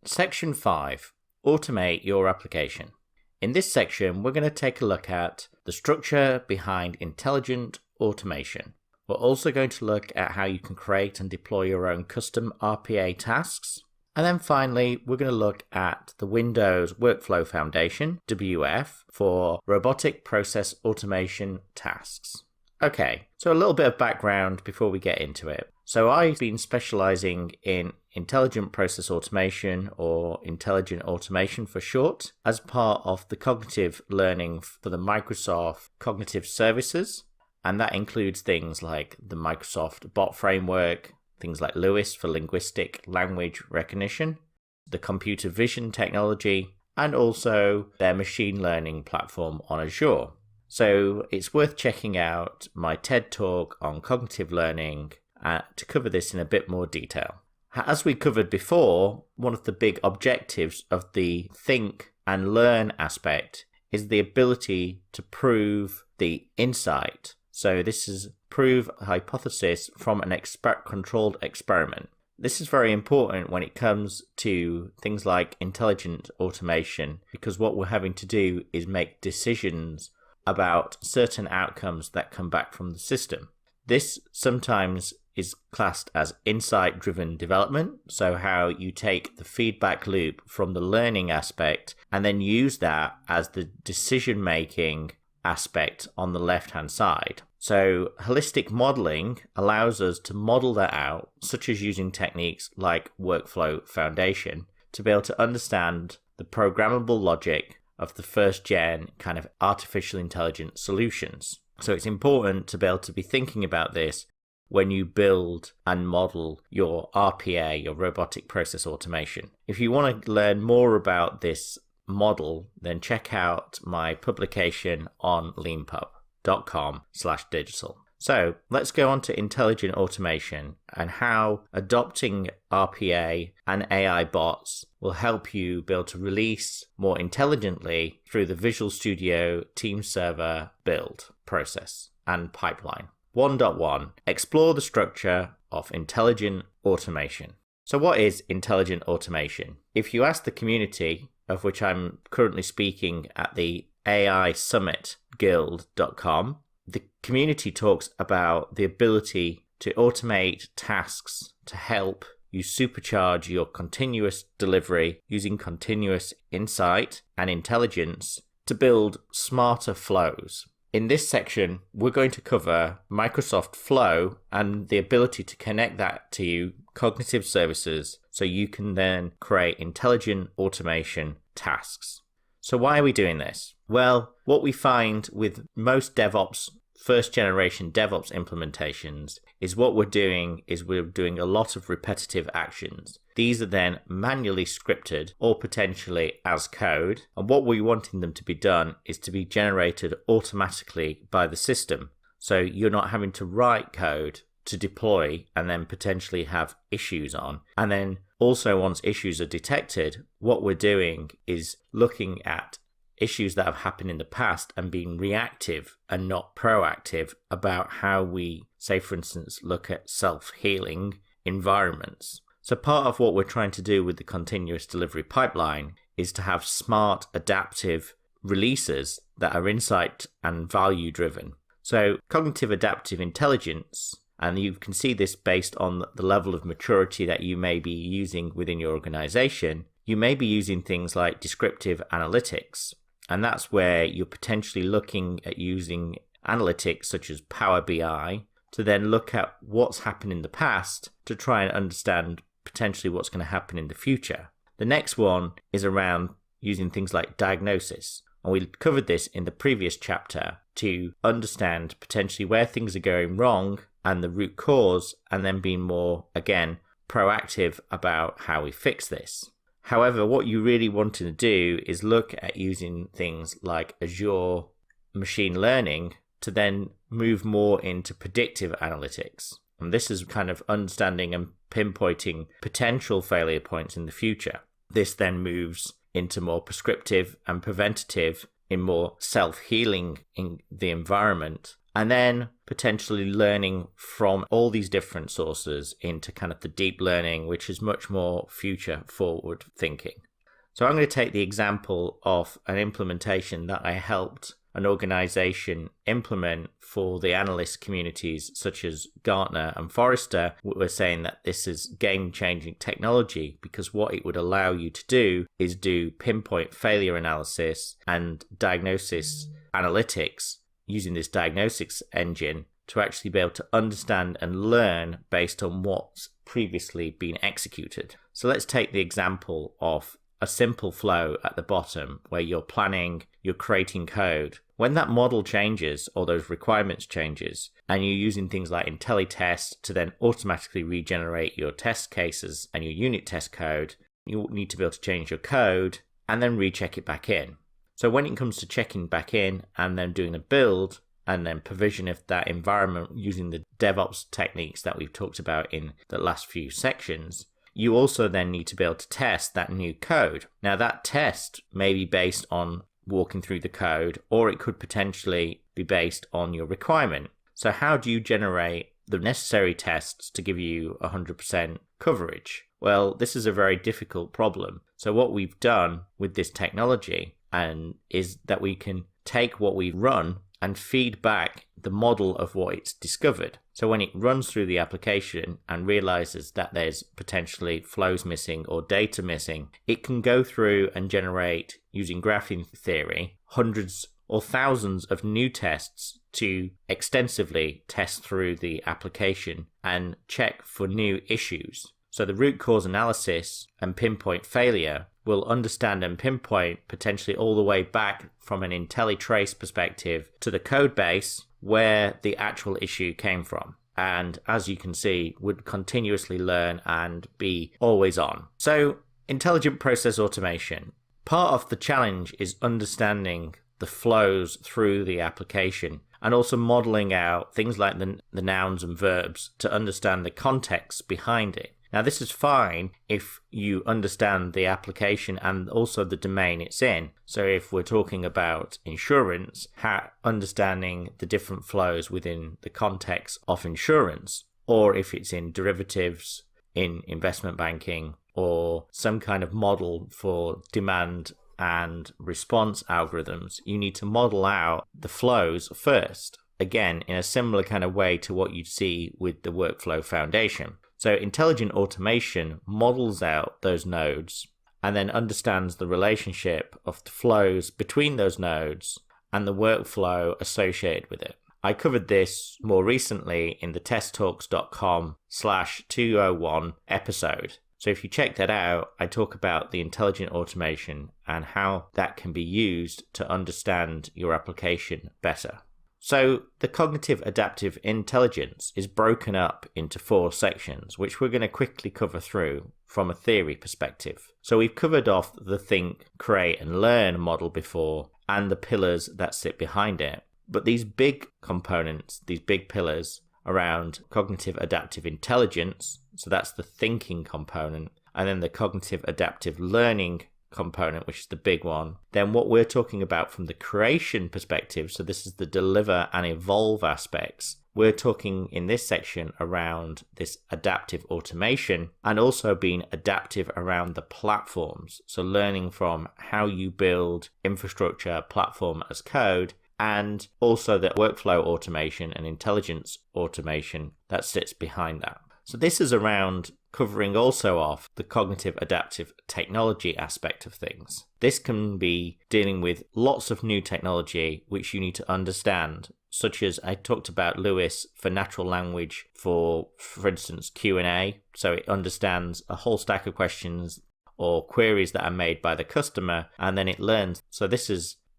Section 5. Automate your application. In this section, we're going to take a look at the structure behind intelligent automation. We're also going to look at how you can create and deploy your own custom RPA tasks. And then finally, we're going to look at the Windows Workflow Foundation, WF, for robotic process automation tasks. Okay, so a little bit of background before we get into it. So I've been specializing in intelligent process automation, or intelligent automation for short, as part of the cognitive learning for the Microsoft Cognitive Services. And that includes things like the Microsoft Bot Framework, things like LUIS for linguistic language recognition, the computer vision technology, and also their machine learning platform on Azure. So it's worth checking out my TED Talk on cognitive learning to cover this in a bit more detail. As we covered before, one of the big objectives of the think and learn aspect is the ability to prove the insight. So this is prove a hypothesis from an controlled experiment. This is very important when it comes to things like intelligent automation, because what we're having to do is make decisions about certain outcomes that come back from the system. This sometimes is classed as insight-driven development, so how you take the feedback loop from the learning aspect and then use that as the decision-making aspect on the left-hand side. So holistic modeling allows us to model that out, such as using techniques like Workflow Foundation, to be able to understand the programmable logic of the first-gen kind of artificial intelligence solutions. So it's important to be able to be thinking about this when you build and model your RPA, your robotic process automation. If you want to learn more about this model, then check out my publication on leanpub.com/digital. So let's go on to intelligent automation and how adopting RPA and AI bots will help you be able to release more intelligently through the Visual Studio Team Server build process and pipeline. 1.1. Explore the structure of intelligent automation. So what is intelligent automation? If you ask the community, of which I'm currently speaking at the AI Summit Guild.com, the community talks about the ability to automate tasks to help you supercharge your continuous delivery using continuous insight and intelligence to build smarter flows. In this section, we're going to cover Microsoft Flow and the ability to connect that to cognitive services so you can then create intelligent automation tasks. So why are we doing this? Well, what we find with most DevOps, first generation DevOps implementations, is what we're doing a lot of repetitive actions. These are then manually scripted or potentially as code. And what we're wanting them to be done is to be generated automatically by the system. So you're not having to write code to deploy and then potentially have issues on. And then also once issues are detected, what we're doing is looking at issues that have happened in the past and being reactive and not proactive about how we, say for instance, look at self-healing environments. So part of what we're trying to do with the continuous delivery pipeline is to have smart adaptive releases that are insight and value driven. So cognitive adaptive intelligence, and you can see this based on the level of maturity that you may be using within your organization, you may be using things like descriptive analytics. And that's where you're potentially looking at using analytics such as Power BI to then look at what's happened in the past to try and understand potentially what's going to happen in the future. The next one is around using things like diagnosis. And we covered this in the previous chapter to understand potentially where things are going wrong and the root cause, and then being more, again, proactive about how we fix this. However, what you really want to do is look at using things like Azure machine learning to then move more into predictive analytics. And this is kind of understanding and pinpointing potential failure points in the future. This then moves into more prescriptive and preventative in more self-healing in the environment and then potentially learning from all these different sources into kind of the deep learning, which is much more future forward thinking. So I'm going to take the example of an implementation that I helped an organization implement for the analyst communities such as Gartner and Forrester. We're saying that this is game-changing technology because what it would allow you to do is do pinpoint failure analysis and diagnosis analytics using this diagnostics engine to actually be able to understand and learn based on what's previously been executed. So let's take the example of a simple flow at the bottom where you're planning, you're creating code. When that model changes or those requirements changes and you're using things like IntelliTest to then automatically regenerate your test cases and your unit test code, you need to be able to change your code and then recheck it back in. So when it comes to checking back in and then doing a build and then provision of that environment using the DevOps techniques that we've talked about in the last few sections, you also then need to be able to test that new code. Now that test may be based on walking through the code, or it could potentially be based on your requirement. So how do you generate the necessary tests to give you 100% coverage? Well, this is a very difficult problem. So what we've done with this technology is that we can take what we run and feed back the model of what it's discovered. So when it runs through the application and realizes that there's potentially flows missing or data missing, it can go through and generate, using graphing theory, hundreds or thousands of new tests to extensively test through the application and check for new issues. So the root cause analysis and pinpoint failure will understand and pinpoint potentially all the way back from an IntelliTrace perspective to the code base where the actual issue came from. And as you can see, would continuously learn and be always on. So intelligent process automation. Part of the challenge is understanding the flows through the application and also modeling out things like the nouns and verbs to understand the context behind it. Now, this is fine if you understand the application and also the domain it's in. So if we're talking about insurance, understanding the different flows within the context of insurance, or if it's in derivatives, in investment banking, or some kind of model for demand and response algorithms, you need to model out the flows first. Again, in a similar kind of way to what you'd see with the workflow foundation. So intelligent automation models out those nodes and then understands the relationship of the flows between those nodes and the workflow associated with it. I covered this more recently in the testtalks.com/201 episode. So if you check that out, I talk about the intelligent automation and how that can be used to understand your application better. So the cognitive adaptive intelligence is broken up into 4 sections, which we're going to quickly cover through from a theory perspective. So we've covered off the think, create and learn model before and the pillars that sit behind it. But these big components, these big pillars around cognitive adaptive intelligence, so that's the thinking component, and then the cognitive adaptive learning component, which is the big one. Then what we're talking about from the creation perspective, so this is the deliver and evolve aspects. We're talking in this section around this adaptive automation and also being adaptive around the platforms. So learning from how you build infrastructure, platform as code, and also the workflow automation and intelligence automation that sits behind that. So this is around covering also off the cognitive adaptive technology aspect of things. This can be dealing with lots of new technology which you need to understand, such as I talked about Lewis for natural language for instance, Q&A. So it understands a whole stack of questions or queries that are made by the customer, and then it learns. So this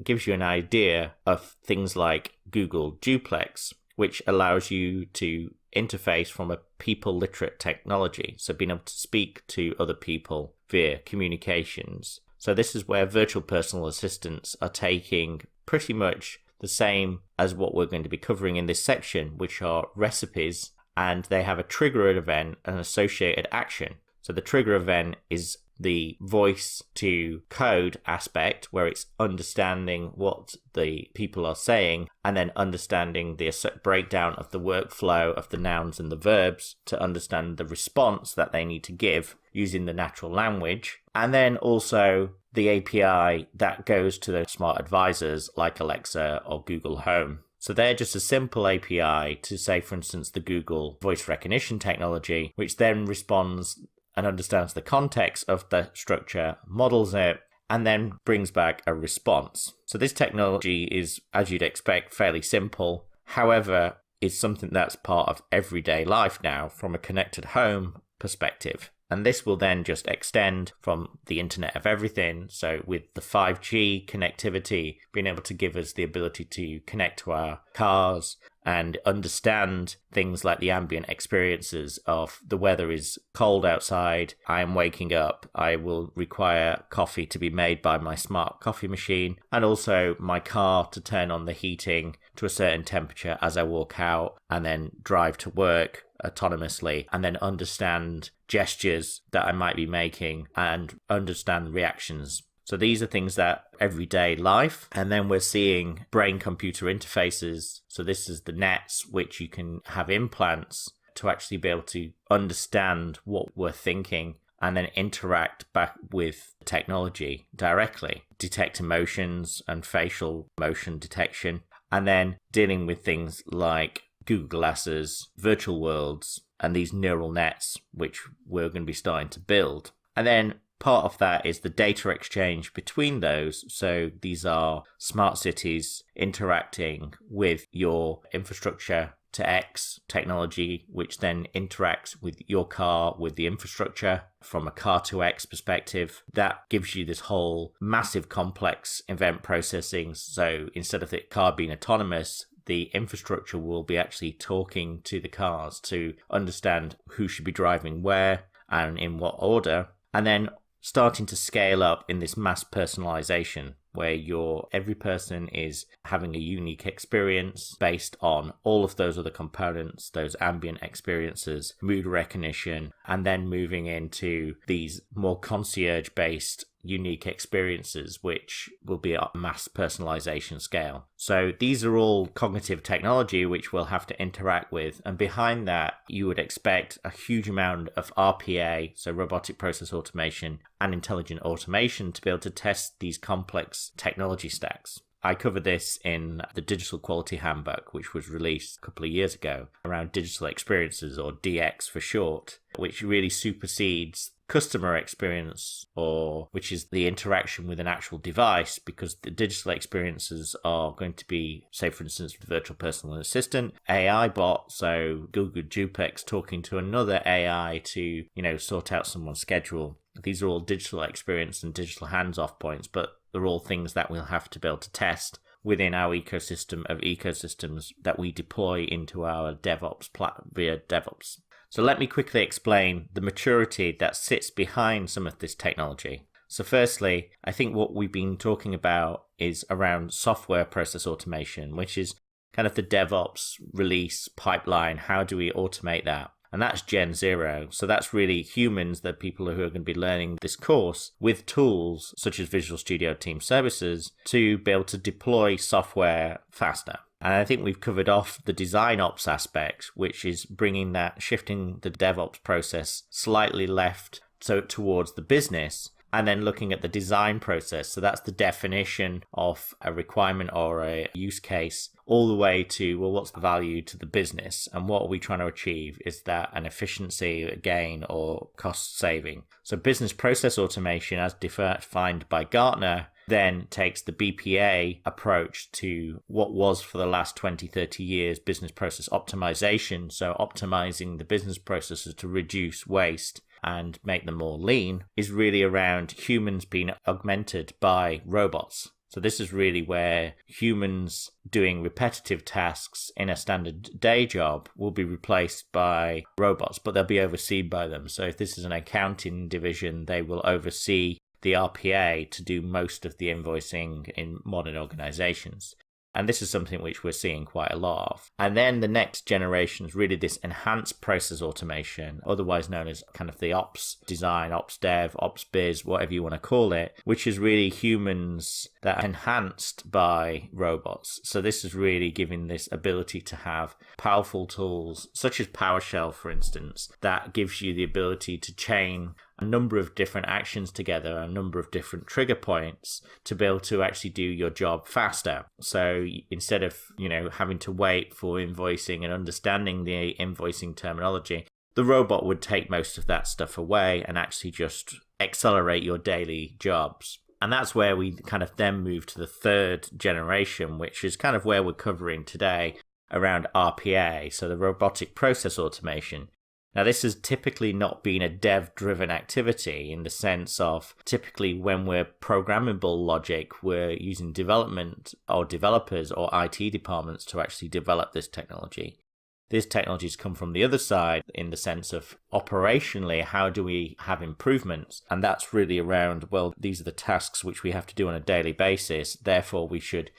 gives you an idea of things like Google Duplex, which allows you to interface from a people literate technology. So being able to speak to other people via communications. So this is where virtual personal assistants are taking pretty much the same as what we're going to be covering in this section, which are recipes, and they have a trigger event and associated action. So the trigger event is the voice to code aspect, where it's understanding what the people are saying and then understanding the breakdown of the workflow of the nouns and the verbs to understand the response that they need to give using the natural language. And then also the API that goes to the smart advisors like Alexa or Google Home. So they're just a simple API to, say, for instance, the Google voice recognition technology, which then responds and understands the context of the structure, models it, and then brings back a response. So this technology is, as you'd expect, fairly simple. However, is something that's part of everyday life now from a connected home perspective. And this will then just extend from the Internet of Everything. So with the 5G connectivity, being able to give us the ability to connect to our cars and understand things like the ambient experiences of the weather is cold outside, I am waking up, I will require coffee to be made by my smart coffee machine, and also my car to turn on the heating to a certain temperature as I walk out and then drive to work autonomously, and then understand gestures that I might be making and understand reactions. So these are things that everyday life. And then we're seeing brain-computer interfaces. So this is the nets, which you can have implants to actually be able to understand what we're thinking and then interact back with technology directly, detect emotions and facial motion detection, and then dealing with things like Google Glasses, virtual worlds, and these neural nets, which we're going to be starting to build. And then part of that is the data exchange between those. So these are smart cities interacting with your infrastructure to X technology, which then interacts with your car, with the infrastructure from a car to X perspective. That gives you this whole massive complex event processing. So instead of the car being autonomous, the infrastructure will be actually talking to the cars to understand who should be driving where and in what order, and then starting to scale up in this mass personalization where every person is having a unique experience based on all of those other components, those ambient experiences, mood recognition, and then moving into these more concierge-based unique experiences, which will be at mass personalization scale. So these are all cognitive technology which we'll have to interact with. And behind that, you would expect a huge amount of RPA, so robotic process automation, and intelligent automation to be able to test these complex technology stacks. I covered this in the Digital Quality Handbook, which was released a couple of years ago, around digital experiences, or DX for short, which really supersedes customer experience, or which is the interaction with an actual device, because the digital experiences are going to be, say for instance, the virtual personal assistant, AI bot, so Google Duplex talking to another AI to, sort out someone's schedule. These are all digital experience and digital hands-off points, but they're all things that we'll have to be able to test within our ecosystem of ecosystems that we deploy into our DevOps via DevOps. So let me quickly explain the maturity that sits behind some of this technology. So firstly, I think what we've been talking about is around software process automation, which is kind of the DevOps release pipeline. How do we automate that? And that's Gen 0. So that's really humans, the people who are going to be learning this course, with tools such as Visual Studio Team Services to be able to deploy software faster. And I think we've covered off the design ops aspect, which is shifting the DevOps process slightly left towards the business, and then looking at the design process. So that's the definition of a requirement or a use case, all the way to, well, what's the value to the business and what are we trying to achieve? Is that an efficiency gain or cost saving? So business process automation, as defined by Gartner, then takes the BPA approach to what was for the last 20, 30 years business process optimization. So optimizing the business processes to reduce waste and make them more lean is really around humans being augmented by robots. So this is really where humans doing repetitive tasks in a standard day job will be replaced by robots, but they'll be overseen by them. So if this is an accounting division, they will oversee the RPA to do most of the invoicing in modern organizations. And this is something which we're seeing quite a lot of. And then the next generation is really this enhanced process automation, otherwise known as kind of the ops design, ops dev, ops biz, whatever you want to call it, which is really humans that are enhanced by robots. So this is really giving this ability to have powerful tools, such as PowerShell, for instance, that gives you the ability to chain a number of different actions together, a number of different trigger points to be able to actually do your job faster. So instead of, having to wait for invoicing and understanding the invoicing terminology, the robot would take most of that stuff away and actually just accelerate your daily jobs. And that's where we kind of then move to the third generation, which is kind of where we're covering today around RPA, so the robotic process automation. Now, this has typically not been a dev-driven activity in the sense of typically when we're programmable logic, we're using development or developers or IT departments to actually develop this technology. These technologies come from the other side in the sense of operationally, how do we have improvements? And that's really around, well, these are the tasks which we have to do on a daily basis. Therefore, we should,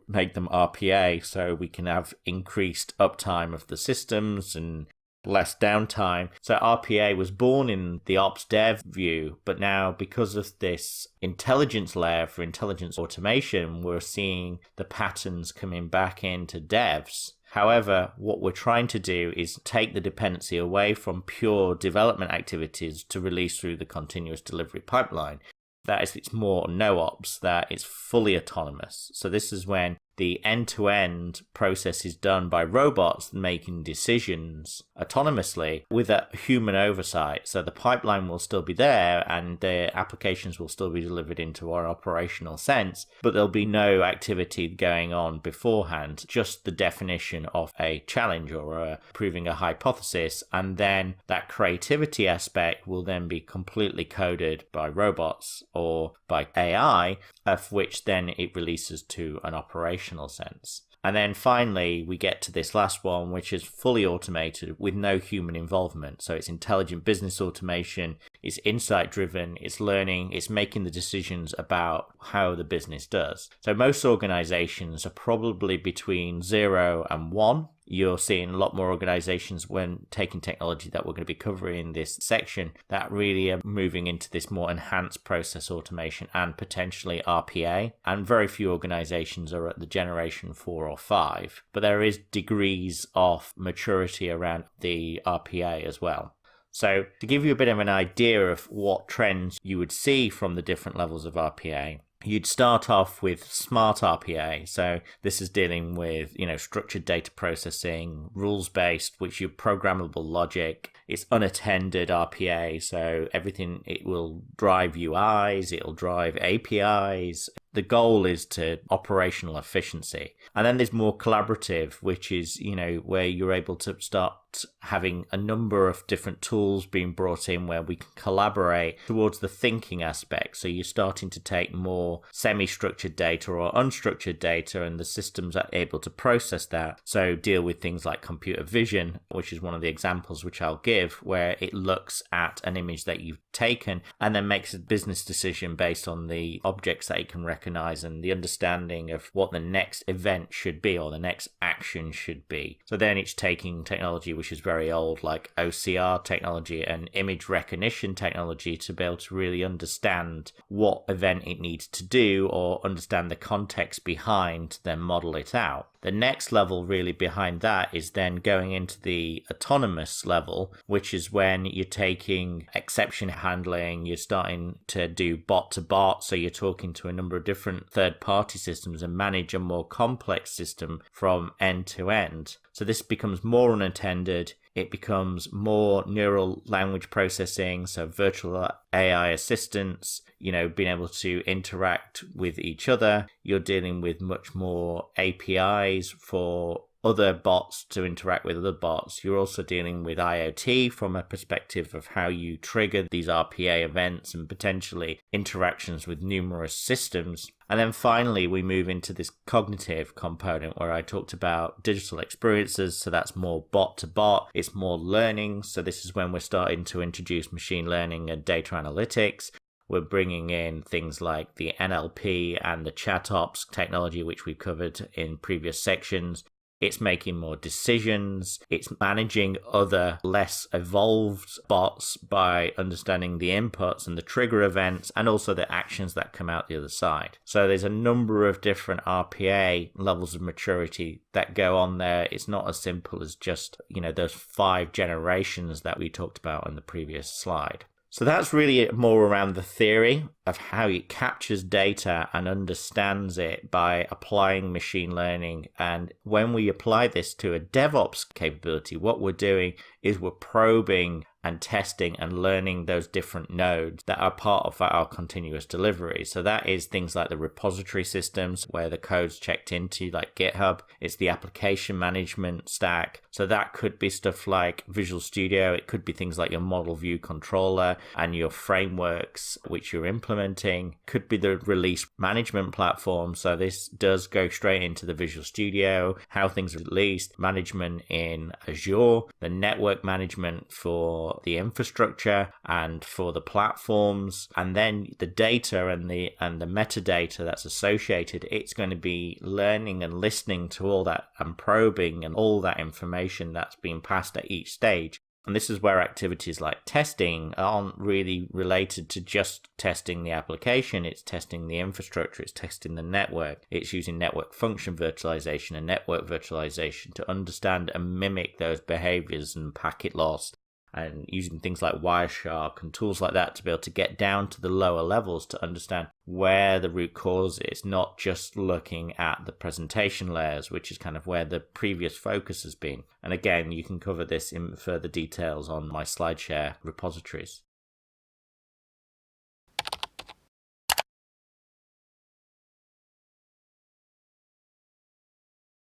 make them RPA so we can have increased uptime of the systems and less downtime. So RPA was born in the ops dev view, but now because of this intelligence layer for intelligence automation, we're seeing the patterns coming back into devs. However, what we're trying to do is take the dependency away from pure development activities to release through the continuous delivery pipeline. That is, it's more no ops, that it's fully autonomous. So this is when the end-to-end process is done by robots making decisions autonomously with a human oversight. So the pipeline will still be there and the applications will still be delivered into our operational sense, but there'll be no activity going on beforehand, just the definition of a challenge or proving a hypothesis. And then that creativity aspect will then be completely coded by robots or by AI, of which then it releases to an operational sense. And then finally, we get to this last one, which is fully automated with no human involvement. So it's intelligent business automation, it's insight driven, it's learning, it's making the decisions about how the business does. So most organizations are probably between 0 and 1. You're seeing a lot more organizations when taking technology that we're going to be covering in this section that really are moving into this more enhanced process automation and potentially RPA. And very few organizations are at the generation 4 or 5, but there is degrees of maturity around the RPA as well. So to give you a bit of an idea of what trends you would see from the different levels of RPA, you'd start off with smart RPA. So this is dealing with, structured data processing, rules-based, which is programmable logic. It's unattended RPA. So everything, it will drive UIs, it'll drive APIs. The goal is to operational efficiency. And then there's more collaborative, which is, where you're able to start having a number of different tools being brought in where we can collaborate towards the thinking aspect. So you're starting to take more semi-structured data or unstructured data, and the systems are able to process that. So deal with things like computer vision, which is one of the examples which I'll give, where it looks at an image that you've taken and then makes a business decision based on the objects that it can recognize and the understanding of what the next event should be or the next action should be. So then it's taking technology which is very old, like OCR technology and image recognition technology, to be able to really understand what event it needs to do or understand the context behind, then model it out. The next level really behind that is then going into the autonomous level, which is when you're taking exception handling, you're starting to do bot to bot. So you're talking to a number of different third-party systems and manage a more complex system from end to end. So this becomes more unattended. It becomes more neural language processing, so virtual AI assistants, being able to interact with each other. You're dealing with much more APIs for other bots to interact with other bots. You're also dealing with IoT from a perspective of how you trigger these RPA events and potentially interactions with numerous systems. And then finally, we move into this cognitive component where I talked about digital experiences. So that's more bot to bot. It's more learning. So this is when we're starting to introduce machine learning and data analytics. we're bringing in things like the NLP and the ChatOps technology, which we've covered in previous sections. It's making more decisions. It's managing other less evolved bots by understanding the inputs and the trigger events and also the actions that come out the other side. So there's a number of different RPA levels of maturity that go on there. It's not as simple as just, those 5 generations that we talked about on the previous slide. So that's really more around the theory of how it captures data and understands it by applying machine learning. And when we apply this to a DevOps capability, what we're doing is we're probing and testing and learning those different nodes that are part of our continuous delivery. So that is things like the repository systems where the code's checked into, like GitHub. It's the application management stack. So that could be stuff like Visual Studio. It could be things like your model view controller and your frameworks, which you're implementing. Could be the release management platform. So this does go straight into the Visual Studio, how things are released, management in Azure, the network management for the infrastructure and for the platforms, and then the data and the metadata that's associated. It's going to be learning and listening to all that and probing and all that information that's being passed at each stage. And this is where activities like testing aren't really related to just testing the application. It's testing the infrastructure. It's testing the network. It's using network function virtualization and network virtualization to understand and mimic those behaviors and packet loss, and using things like Wireshark and tools like that to be able to get down to the lower levels to understand where the root cause is, not just looking at the presentation layers, which is kind of where the previous focus has been. And again, you can cover this in further details on my SlideShare repositories.